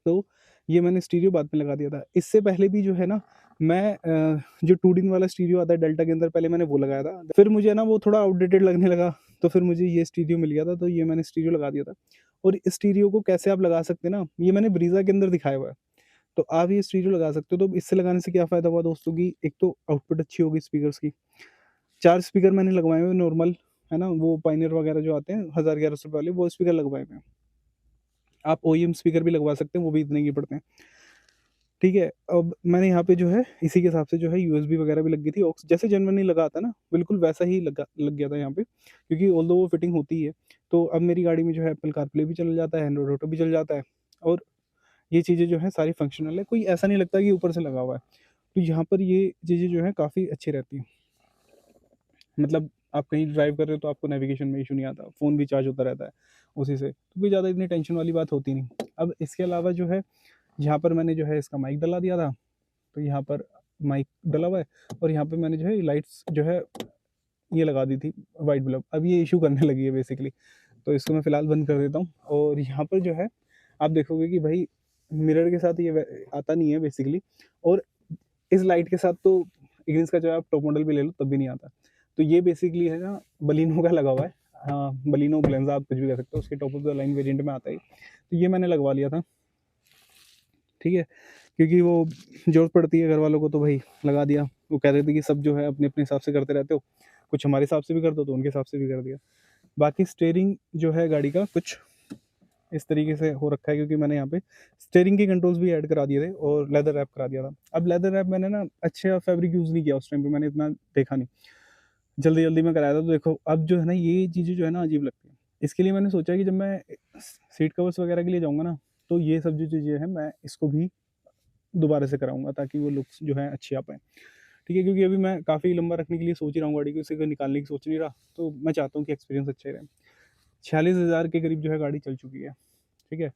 तो ये मैंने स्टीरियो बाद में लगा दिया था। इससे पहले भी जो है ना मैं जो 2 डिन वाला स्टीरियो आता है डेल्टा के अंदर, पहले मैंने वो लगाया था। फिर मुझे ना वो थोड़ा आउटडेटेड लगने लगा, तो फिर मुझे ये स्टीरियो मिल गया था, तो ये मैंने स्टीरियो लगा दिया था। और इस स्टीरियो को कैसे आप लगा सकते हैं ना, ये मैंने ब्रीज़ा के अंदर दिखाया हुआ है। तो आप ये स्टीरियो लगा सकते हो, तो इससे लगाने से क्या फ़ायदा हुआ दोस्तों कि एक तो आउटपुट अच्छी होगी स्पीकर्स की। 4 स्पीकर मैंने लगवाए हुए हैं नॉर्मल, है ना? वो पायनियर वगैरह जो आते हैं 1000-1100 वाले, वो स्पीकर लगवाए हुए हैं। आप ओईएम स्पीकर भी लगवा सकते हैं, वो भी इतने ही पड़ते हैं। ठीक है, अब मैंने यहाँ पे जो है इसी के हिसाब से जो है यूएसबी वगैरह भी लग गई थी, ऑक्स जैसे जेन्युइनली लगा आता ना, बिल्कुल वैसा ही लग गया था यहाँ पे, क्योंकि ऑल्दो वो फिटिंग होती ही है। तो अब मेरी गाड़ी में जो है एप्पल कारप्ले भी चल जाता है, एंड्रॉइड ऑटो भी चल जाता है, और ये चीज़ें जो है सारी फंक्शनल है, कोई ऐसा नहीं लगता कि ऊपर से लगा हुआ है। तो यहाँ पर ये चीज़ें जो है काफ़ी अच्छी रहती हैं। मतलब आप कहीं ड्राइव कर रहे हो तो आपको नेविगेशन में इश्यू नहीं आता, फ़ोन भी चार्ज होता रहता है उसी से, तो कोई ज़्यादा इतनी टेंशन वाली बात होती नहीं। अब इसके अलावा जो है, यहाँ पर मैंने जो है इसका माइक डला दिया था, तो यहाँ पर माइक डला हुआ है, और यहाँ पे मैंने जो है लाइट्स जो है ये लगा दी थी व्हाइट बल्ब। अब ये इश्यू करने लगी है बेसिकली, तो इसको मैं फ़िलहाल बंद कर देता हूँ। और यहाँ पर जो है आप देखोगे कि भाई मिरर के साथ ये आता नहीं है बेसिकली, और इस लाइट के साथ तो इग्निस का जो है आप टॉप मॉडल भी ले लो तब भी नहीं आता। तो ये बेसिकली है ना बलिनो का लगा हुआ है। बलिनो ग्लेंजा आप कुछ भी कह सकते हो, उसके top of the line variant में आता है। तो ये मैंने लगवा लिया था, ठीक है? क्योंकि वो ज़रूरत पड़ती है घर वालों को, तो भाई लगा दिया। वो कह रहे थे कि सब जो है अपने-अपने हिसाब से करते रहते हो, कुछ हमारे हिसाब से भी कर दो, तो उनके हिसाब से भी कर दिया। बाकी स्टीयरिंग जो है गाड़ी का कुछ इस तरीके से हो रखा है, क्योंकि मैंने यहाँ पे स्टीयरिंग के कंट्रोल्स भी ऐड करा दिए थे और लेदर रैप करा दिया था। अब लेदर रैप मैंने ना अच्छा फैब्रिक यूज़ नहीं किया उस टाइम पे, मैंने इतना देखा नहीं। जल्दी-जल्दी में कराया था, तो देखो अब जो है ना ये चीज़ें जो है ना अजीब लगती हैं। इसके लिए मैंने सोचा कि जब मैं सीट कवर्स वगैरह के लिए जाऊँगा ना, तो ये सब जो चीज़ें हैं मैं इसको भी दोबारा से कराऊँगा, ताकि वो लुक्स जो है अच्छी आ पाएँ। ठीक है? क्योंकि अभी मैं काफ़ी लंबा रखने के लिए सोच ही रहा हूँ गाड़ी को, इसे कोई निकालने की सोच नहीं रहा, तो मैं चाहता हूँ कि एक्सपीरियंस अच्छा ही रहे। 46,000 के करीब जो है गाड़ी चल चुकी है, ठीक है?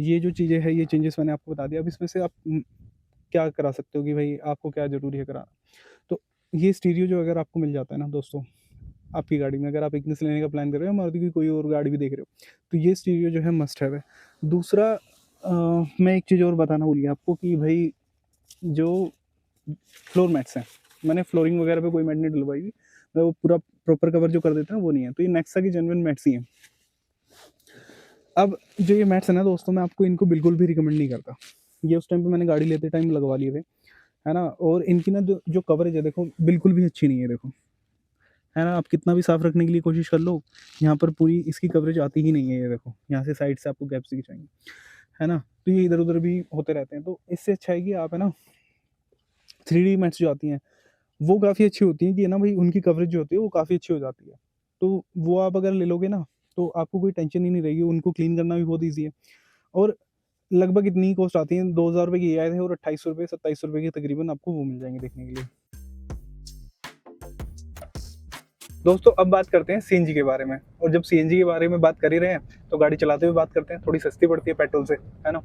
ये जो चीज़ें हैं, ये चेंजेस मैंने आपको बता दिया। अब इसमें से आप क्या करा सकते हो कि भई आपको क्या ज़रूरी है कराना। तो ये स्टीरियो जो अगर आपको मिल जाता है ना दोस्तों, आपकी गाड़ी में, अगर आप इग्निस लेने का प्लान कर रहे हो या मारुति की कोई और गाड़ी भी देख रहे हो, तो ये स्टीरियो जो है मस्ट हैव है। दूसरा मैं एक चीज़ और बताना भूल गया आपको कि भई जो फ्लोर मैट्स हैं, मैंने फ्लोरिंग वगैरह पे कोई मैट नहीं डलवाई हुई। मैं वो पूरा प्रॉपर कवर जो कर देते हैं वो नहीं है। तो ये नेक्सा की जेन्युइन मैट्स ही हैं। अब जो ये मैट्स हैं ना दोस्तों, मैं आपको इनको बिल्कुल भी रिकमेंड नहीं करता। ये उस टाइम पे मैंने गाड़ी लेते टाइम लगवा लिए थे, है ना? और इनकी ना जो जो कवरेज है देखो, बिल्कुल भी अच्छी नहीं है देखो, है ना? आप कितना भी साफ रखने के लिए कोशिश कर लो, यहाँ पर पूरी इसकी कवरेज आती ही नहीं है, ये देखो। यहाँ से साइड से आपको गैप्स दिख जाएँगे, है ना? तो ये इधर-उधर भी होते रहते हैं। तो इससे अच्छा है कि आप है ना 3D मैट्स जो आती हैं, वो काफ़ी अच्छी होती हैं कि है ना भई उनकी कवरेज जो होती है वो काफ़ी अच्छी हो जाती है। तो वो आप अगर ले लोगे ना, तो आपको कोई टेंशन ही नहीं रहेगी, उनको क्लीन करना भी बहुत ईज़ी है। और लगभग इतनी ही कॉस्ट आती है, ₹2000 के ये आए थे, और ₹2800 ₹2700 के तकरीबन आपको वो मिल जाएँगे देखने के लिए। दोस्तों अब बात करते हैं सीएनजी के बारे में, और जब सीएनजी के बारे में बात कर ही रहे हैं, तो गाड़ी चलाते हुए बात करते हैं, थोड़ी सस्ती पड़ती है पेट्रोल से, है ना?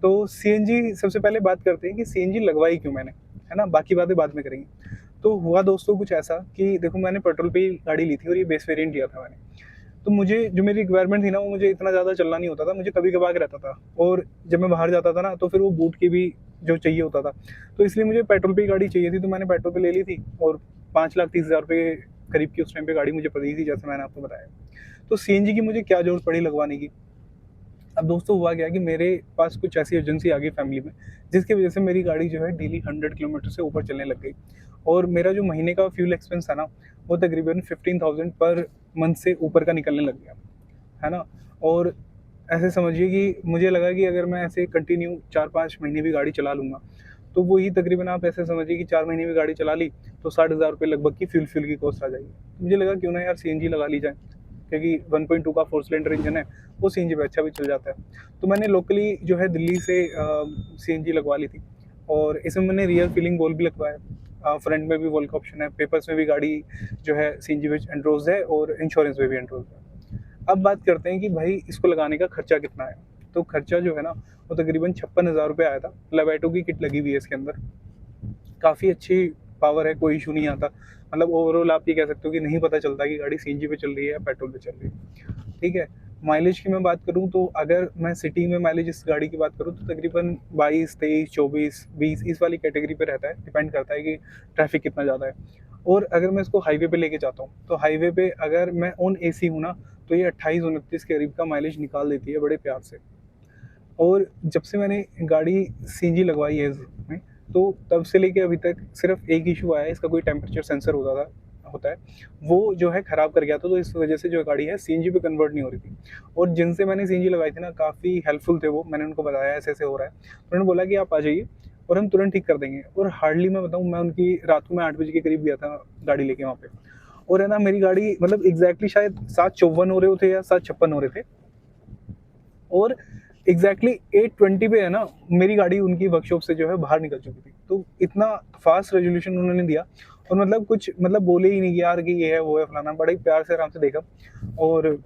तो सीएनजी सबसे पहले बात करते हैं कि सीएनजी लगवाई क्यों मैंने, है ना? बाकी बातें बाद में करेंगे। तो हुआ दोस्तों कुछ ऐसा कि देखो मैंने पेट्रोल पे ही गाड़ी ली थी, और ये बेस वेरिएंट लिया था मैंने। तो मुझे जो मेरी रिक्वायरमेंट थी ना, वो मुझे इतना ज़्यादा चलना नहीं होता था, मुझे कभी-कभार रहता था, और जब मैं बाहर जाता था ना, तो फिर वो बूट की भी जो चाहिए होता था। तो इसलिए मुझे पेट्रोल पे ही गाड़ी चाहिए थी, तो मैंने पेट्रोल पे ले ली थी, और 5,30,000 के करीब की उस टाइम पे गाड़ी मुझे पड़ी थी, जैसे मैंने आपको बताया। तो सीएनजी की मुझे क्या ज़रूरत पड़ी लगवाने की? अब दोस्तों हुआ क्या कि मेरे पास कुछ ऐसी एजेंसी आ गई फैमिली में, जिसकी वजह से मेरी गाड़ी जो है डेली 100 किलोमीटर से ऊपर चलने लग गई, और मेरा जो महीने का फ्यूल एक्सपेंस था ना, वो तकरीबन 15,000 पर मंथ से ऊपर का निकलने लग गया, है ना? और ऐसे समझिए कि मुझे लगा कि अगर मैं ऐसे कंटिन्यू 4-5 महीने भी गाड़ी चला लूँगा, तो वही तकरीबन आप ऐसे समझिए कि 4 महीने भी गाड़ी चला ली, तो 60,000 लगभग की फ्यूल की कॉस्ट आ जाएगी। मुझे लगा क्यों ना यार सीएनजी लगा ली जाए, क्योंकि 1.2 का 4 सिलेंडर इंजन है, वो सीएनजी पे अच्छा भी चल जाता है। तो मैंने लोकली जो है दिल्ली से सीएनजी लगवा ली थी, और इसमें मैंने रियर फीलिंग बॉल भी लगवाया। फ्रंट में भी वोल्को ऑप्शन है, पेपर्स में भी गाड़ी जो है सीएनजी में एंड्रोज है और इंश्योरेंस में भी एंड्रोज है। अब बात करते हैं कि भाई इसको लगाने का खर्चा कितना है। तो खर्चा जो है ना वो तकरीबन 56,000 रुपये आया था। लेवाइटो की किट लगी हुई है इसके अंदर, काफ़ी अच्छी पावर है, कोई इशू नहीं आता। मतलब ओवरऑल आप ये कह सकते हो कि नहीं पता चलता कि गाड़ी सीएनजी पे चल रही है या पेट्रोल पे चल रही है। ठीक है, माइलेज की मैं बात करूँ तो अगर मैं सिटी में माइलेज इस गाड़ी की बात करूँ तो तकरीबन 22, 23, 24, 20 इस वाली कैटेगरी पे रहता है। डिपेंड करता है कि ट्रैफिक कितना ज़्यादा है। और अगर मैं इसको हाईवे पे लेके जाता हूँ तो हाईवे पे अगर मैं ऑन एसी हूँ ना तो ये 28-29 के करीब का माइलेज निकाल देती है बड़े प्यार से। और जब से मैंने गाड़ी सीएनजी लगवाई है इसमें, तो तब से लेके अभी तक सिर्फ एक इशू आया है, इसका कोई टेम्परेचर सेंसर होता है, वो जो है ख़राब कर गया था। तो इस वजह से जो गाड़ी है सीएनजी पे कन्वर्ट नहीं हो रही थी। और जिनसे मैंने सीएनजी लगाई थी ना, काफ़ी हेल्पफुल थे वो। मैंने उनको बताया ऐसे-ऐसे हो रहा है, तो उन्होंने बोला कि आप आ जाइए और हम तुरंत ठीक कर देंगे। और हार्डली मैं बताऊँ, मैं उनकी रात को मैं 8 बजे के करीब गया था गाड़ी लेके वहाँ पे। और है ना, मेरी गाड़ी मतलब एग्ज़ैक्टली शायद 7:54 हो रहे थे या 7:56 हो रहे थे, और एग्जैक्टली 8:20 पे है ना मेरी गाड़ी उनकी वर्कशॉप से जो है बाहर निकल चुकी थी। तो इतना फास्ट रेजोल्यूशन उन्होंने दिया, और मतलब कुछ मतलब बोले ही नहीं कि यार कि ये है वो है फलाना, बड़े प्यार से आराम से देखा और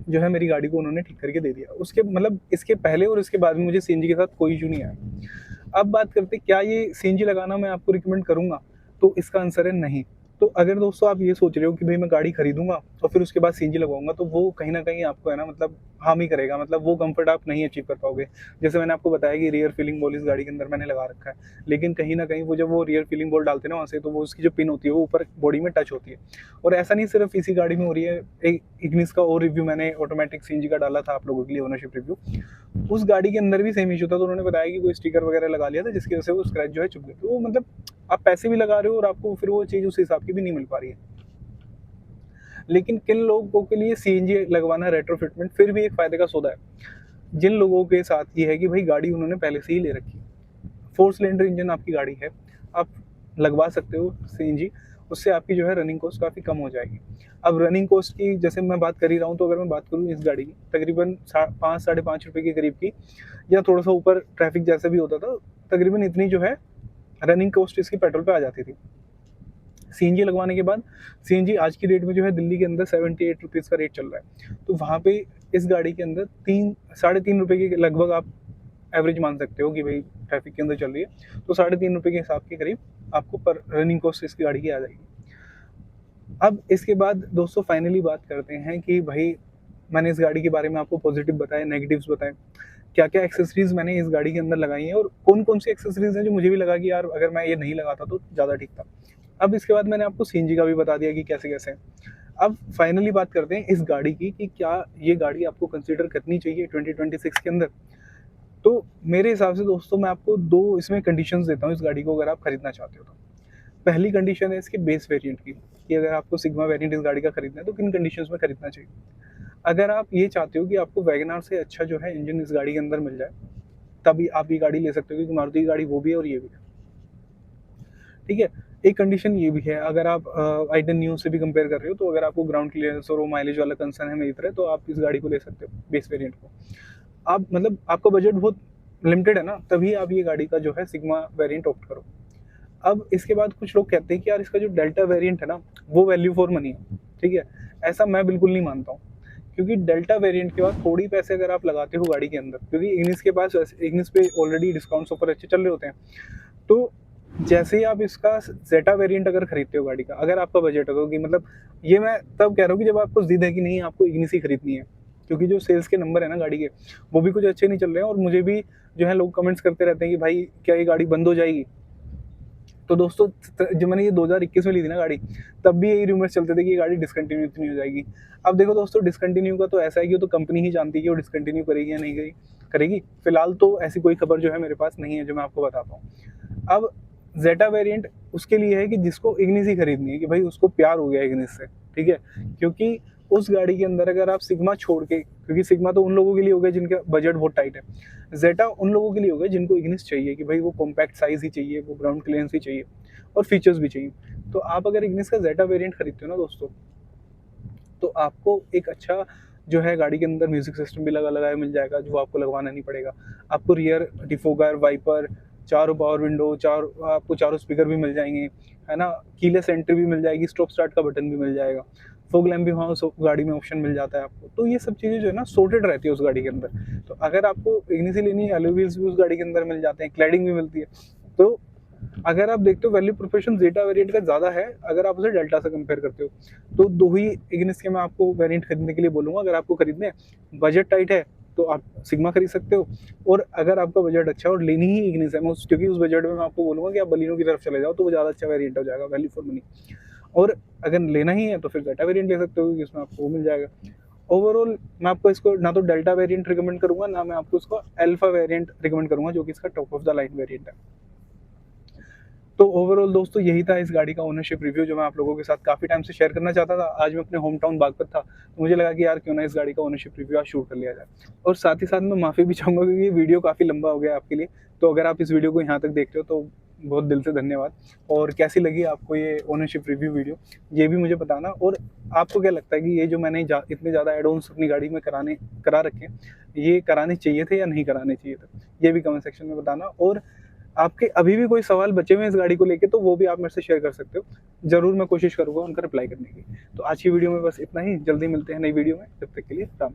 जो है मेरी गाड़ी को उन्होंने ठीक करके दे दिया। उसके मतलब इसके पहले और इसके बाद में मुझे सीएनजी के साथ कोई इशू नहीं आया। अब बात करते क्या ये सीएनजी लगाना मैं आपको रिकमेंड करूंगा, तो इसका आंसर है नहीं। तो अगर दोस्तों आप ये सोच रहे हो कि भाई मैं गाड़ी खरीदूंगा और फिर उसके बाद सीएनजी लगवाऊंगा, तो वो कहीं ना कहीं आपको है ना मतलब हार्म ही करेगा। मतलब वो कंफर्ट आप नहीं अचीव कर पाओगे। जैसे मैंने आपको बताया कि रियर फीलिंग बॉल इस गाड़ी के अंदर मैंने लगा रखा है, लेकिन कहीं ना कहीं वो जब वो रियर फीलिंग बॉल डालते हैं ना वहाँ से, तो वो उसकी जो पिन होती है वो ऊपर बॉडी में टच होती है। और ऐसा नहीं सिर्फ इसी गाड़ी में हो रही है, एक इग्निस का और रिव्यू मैंने ऑटोमेटिक सीएनजी का डाला था आप लोगों के लिए, ओनरशिप रिव्यू। उस गाड़ी के अंदर भी सेम इशू था। तो उन्होंने बताया कि कोई स्टिकर वगैरह लगा लिया था जिसकी वजह से वो स्क्रैच जो है चुभ गए। तो मतलब आप पैसे भी लगा रहे हो और आपको फिर वो चीज़ उस हिसाब की भी नहीं मिल पा रही है। लेकिन किन लोगों के लिए सीएनजी लगवाना रेट्रोफिटमेंट फिर भी एक फायदे का सौदा है। जिन लोगों के साथ ये है कि भाई गाड़ी उन्होंने पहले से ही ले रखी है, 4 सिलेंडर इंजन आपकी गाड़ी है, आप लगवा सकते हो सीएनजी। उससे आपकी जो है रनिंग कॉस्ट काफ़ी कम हो जाएगी। अब रनिंग कॉस्ट की जैसे मैं बात कर ही रहा हूँ, तो अगर मैं बात करूँ इस गाड़ी की तकरीबन 5 साढ़े 5 रुपये के करीब की, या थोड़ा सा ऊपर ट्रैफिक जैसा भी होता था, तकरीबन इतनी जो है रनिंग कॉस्ट इसकी पेट्रोल पे आ जाती थी। सीएनजी लगवाने के बाद सीएनजी आज की डेट में जो है दिल्ली के अंदर 78 रुपीज़ का रेट चल रहा है। तो वहाँ पे इस गाड़ी के अंदर 3-3.5 रुपये के लगभग आप एवरेज मान सकते हो कि भाई ट्रैफिक के अंदर चल रही है, तो 3.5 रुपये के हिसाब के करीब आपको पर रनिंग कॉस्ट इसकी गाड़ी की आ जाएगी। अब इसके बाद दोस्तों फाइनली बात करते हैं कि भाई मैंने इस गाड़ी के बारे में आपको पॉजिटिव बताए, नेगेटिव्स बताए, क्या क्या एक्सेसरीज मैंने इस गाड़ी के अंदर लगाई हैं और कौन कौन सी एक्सेसरीज हैं जो मुझे भी लगा कि यार अगर मैं ये नहीं लगाता तो ज़्यादा ठीक था। अब इसके बाद मैंने आपको सीएनजी का भी बता दिया कि कैसे कैसे है। अब फाइनली बात करते हैं इस गाड़ी की कि क्या ये गाड़ी आपको कंसीडर करनी चाहिए 2026 के अंदर। तो मेरे हिसाब से दोस्तों मैं आपको 2 इसमें कंडीशंस देता हूँ इस गाड़ी को अगर आप खरीदना चाहते हो तो। पहली कंडीशन है इसके बेस वेरिएंट की, कि अगर आपको सिग्मा वेरिएंट इस गाड़ी का खरीदना है तो किन कंडीशंस में खरीदना चाहिए। अगर आप ये चाहते हो कि आपको वैगनआर से अच्छा जो है इंजन इस गाड़ी के अंदर मिल जाए, तभी आप ये गाड़ी ले सकते हो, क्योंकि मारुति की गाड़ी वो भी है और ये भी है। ठीक है, एक कंडीशन ये भी है, अगर आप आइडन न्यू से भी कंपेयर कर रहे हो, तो अगर आपको ग्राउंड क्लियरेंस और वो माइलेज वाला कंसर्न है मेरी तरह, तो आप इस गाड़ी को ले सकते हो बेस वेरिएंट को। आप मतलब आपका बजट बहुत लिमिटेड है ना, तभी आप ये गाड़ी का जो है सिग्मा वेरिएंट ऑप्ट करो। अब इसके बाद कुछ लोग कहते हैं कि यार इसका जो डेल्टा वेरिएंट है ना वो वैल्यू फॉर मनी है। ठीक है, ऐसा मैं बिल्कुल नहीं मानता हूँ, क्योंकि डेल्टा वेरिएंट के बाद थोड़ी पैसे अगर आप लगाते हो गाड़ी के अंदर, क्योंकि इग्निस के पास इग्निस पे ऑलरेडी डिस्काउंट्स ऑफर अच्छे चल रहे होते हैं, तो जैसे ही आप इसका जेटा वेरिएंट अगर खरीदते हो गाड़ी का, अगर आपका बजट होगा कि मतलब ये मैं तब कह रहा हूँ कि जब आपको जिद है कि नहीं आपको इग्निस ही खरीदनी है, क्योंकि जो सेल्स के नंबर है ना गाड़ी के वो भी कुछ अच्छे नहीं चल रहे हैं, और मुझे भी जो है लोग कमेंट्स करते रहते हैं कि भाई क्या ये गाड़ी बंद हो जाएगी। तो दोस्तों जब मैंने ये 2021 में ली थी ना गाड़ी, तब भी यही रूमर्स चलते थे कि ये गाड़ी डिसकंटिन्यू इतनी हो जाएगी। अब देखो दोस्तों, डिसकंटिन्यू का तो ऐसा है कि वो तो कंपनी ही जानती है कि वो डिसकंटिन्यू करेगी या नहीं करेगी। फिलहाल तो ऐसी कोई खबर जो है मेरे पास नहीं है जो मैं आपको बता पाऊँ। अब जेटा वेरिएंट उसके लिए है कि जिसको इग्निस ही खरीदनी है, कि भाई उसको प्यार हो गया इग्निस से। ठीक है, क्योंकि उस गाड़ी के अंदर अगर आप सिग्मा छोड़ के, क्योंकि सिग्मा तो उन लोगों के लिए हो गया जिनका बजट बहुत टाइट है, जेटा उन लोगों के लिए हो गया जिनको इग्निस चाहिए, कि भाई वो कॉम्पैक्ट साइज ही चाहिए, वो ग्राउंड क्लियरेंस ही चाहिए और फीचर्स भी चाहिए। तो आप अगर इग्निस का जेटा वेरिएंट खरीदते हो ना दोस्तों, तो आपको एक अच्छा जो है गाड़ी के अंदर म्यूजिक सिस्टम भी लगाया मिल जाएगा, जो आपको लगवाना नहीं पड़ेगा। आपको रियर डिफोगर, वाइपर, चारों पावर विंडो, आपको चारों स्पीकर भी मिल जाएंगे, है ना, कीलेस एंट्री भी मिल जाएगी, स्टॉप स्टार्ट का बटन भी मिल जाएगा, फॉग लैम्प भी वहाँ गाड़ी में ऑप्शन मिल जाता है आपको। तो ये सब चीज़ें जो है ना सॉर्टेड रहती है उस गाड़ी के अंदर। तो अगर आपको इग्निस ही लेनी है, अलॉय व्हील्स भी उस गाड़ी के अंदर मिल जाते हैं, क्लैडिंग भी मिलती है। तो अगर आप देखते हो वैल्यू प्रोपोर्शन जेटा वेरिएंट का ज़्यादा है अगर आप उसे डेल्टा से कंपेयर करते हो। तो दो ही इग्निस के मैं आपको वेरिएंट खरीदने के लिए बोलूँगा। अगर आपको खरीदने बजट टाइट है तो आप सिग्मा खरीद सकते हो, और अगर आपका बजट अच्छा है और लेनी ही इग्निस है, क्योंकि उस बजट में मैं आपको बोलूँगा कि आप बलिनो की तरफ चले जाओ तो वो ज़्यादा अच्छा वेरिएंट हो जाएगा, वैल्यू फॉर मनी। और अगर लेना ही है तो फिर जेटा वेरिएंट ले सकते हो, क्योंकि इसमें आपको वो मिल जाएगा। ओवरऑल मैं आपको इसको ना तो डेल्टा वेरिएंट रिकमेंड करूँगा, ना मैं आपको इसको अल्फा वेरिएंट रिकमेंड करूँगा, जो कि इसका top of the line variant है। तो ओवरऑल दोस्तों यही था इस गाड़ी का ओनरशिप रिव्यू, जो मैं आप लोगों के साथ काफ़ी टाइम से शेयर करना चाहता था। आज मैं अपने होम टाउन बागपत था, तो मुझे लगा कि यार क्यों ना इस गाड़ी का ओनरशिप रिव्यू आज शूट कर लिया जाए। और साथ ही साथ मैं माफ़ी भी चाहूँगा क्योंकि ये वीडियो काफ़ी लंबा हो गया आपके लिए। तो अगर आप इस वीडियो को यहाँ तक देख रहे हो तो बहुत दिल से धन्यवाद। और कैसी लगी आपको ये ओनरशिप रिव्यू वीडियो, ये भी मुझे बताना। और आपको क्या लगता है कि ये जो मैंने इतने ज़्यादा एड ऑन्स अपनी गाड़ी में करा रखे हैं, ये कराने चाहिए थे या नहीं कराने चाहिए थे, ये भी कमेंट सेक्शन में बताना। और आपके अभी भी कोई सवाल बचे हुए हैं इस गाड़ी को लेके तो वो भी आप मेरे से शेयर कर सकते हो। ज़रूर मैं कोशिश करूँगा उनका रिप्लाई करने की। तो आज की वीडियो में बस इतना ही, जल्दी मिलते हैं नई वीडियो में, तब तक के लिए राम।